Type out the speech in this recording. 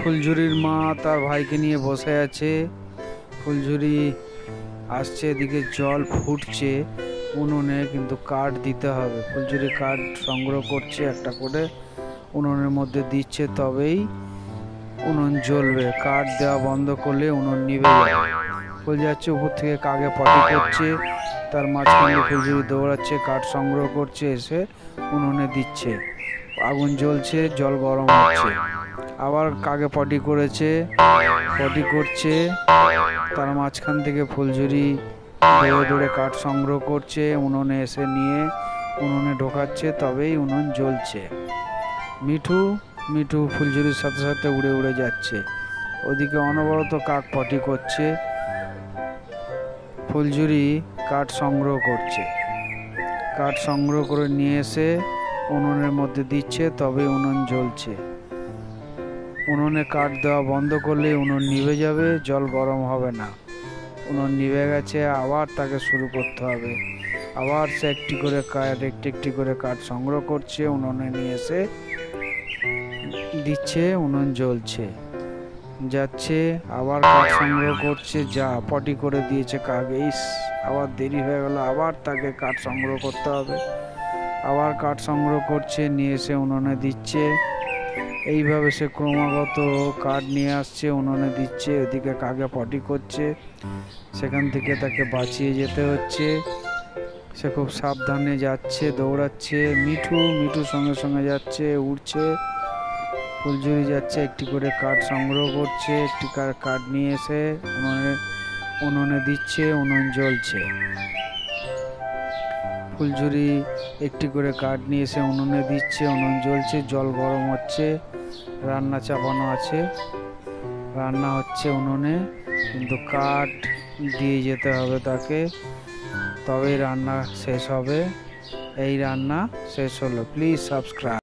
ফুলঝুরির মা তার ভাইকে নিয়ে বসে আছে। ফুলঝুরি আসছে, এদিকে জল ফুটছে উনুনে, কিন্তু কাঠ দিতে হবে। ফুলঝুরি কাঠ সংগ্রহ করছে, একটা করে উনুনের মধ্যে দিচ্ছে, তবেই উনুন জ্বলবে। কাঠ দেওয়া বন্ধ করলে উনুন নিভে যাবে। ফুল যাচ্ছে উপর থেকে কাকে পটি করছে, তার মাঝখানে ফুলঝুরি দৌড়াচ্ছে, কাঠ সংগ্রহ করছে, এসে উনুনে দিচ্ছে। আগুন জ্বলছে, জল গরম হচ্ছে। আবার কাকে পটি করেছে, পটি করছে, তার মাঝখান থেকে ফুলঝুরি দৌড়ে দৌড়ে কাঠ সংগ্রহ করছে, উনুনে এসে নিয়ে উনুনে ঢোকাচ্ছে, তবেই উনুন জ্বলছে। মিঠু মিঠু ফুলঝুরির সাথে সাথে উড়ে উড়ে যাচ্ছে। ওদিকে অনবরত কাক পটি করছে, ফুলঝুরি কাঠ সংগ্রহ করছে। কাঠ সংগ্রহ করে নিয়ে এসে উনুনের মধ্যে দিচ্ছে, তবে উনুন জ্বলছে। উনুনে কাঠ দেওয়া বন্ধ করলে উনুন নিভে যাবে, জল গরম হবে না। উনুন নিভে গেছে, আবার তাকে শুরু করতে হবে। আবার সে একটি করে কাঠ সংগ্রহ করছে, উনুনে নিয়ে এসে দিচ্ছে, উনুন জ্বলছে। যাচ্ছে, আবার কাঠ সংগ্রহ করছে, যা পটি করে দিয়েছে কাক। আবার দেরি হয়ে গেল, আবার তাকে কাঠ সংগ্রহ করতে হবে। আবার কাঠ সংগ্রহ করছে, নিয়ে এসে উনুনে দিচ্ছে। এইভাবে সে ক্রমাগত কাঠ নিয়ে আসছে, উনুনে দিচ্ছে, ওদিকে কাকে পটি করছে। সেখান থেকে তাকে বাঁচিয়ে যেতে হচ্ছে। সে খুব সাবধানে যাচ্ছে, দৌড়াচ্ছে। মিঠু সঙ্গে সঙ্গে যাচ্ছে, উড়ছে। ফুলঝুরি যাচ্ছে, একটি করে কাঠ সংগ্রহ করছে, একটি কাঠ নিয়ে এসে উনুনে দিচ্ছে, উনুন জ্বলছে। ফুলঝুরি একটি করে কাঠ নিয়ে এসে উনুনে দিচ্ছে, উনুন জ্বলছে, জল গরম হচ্ছে। রান্না চাপানো আছে, রান্না হচ্ছে উনুনে, কিন্তু কাঠ দিয়ে যেতে হবে তাকে, তবেই রান্না শেষ হবে। এই রান্না শেষ হলো। Please subscribe.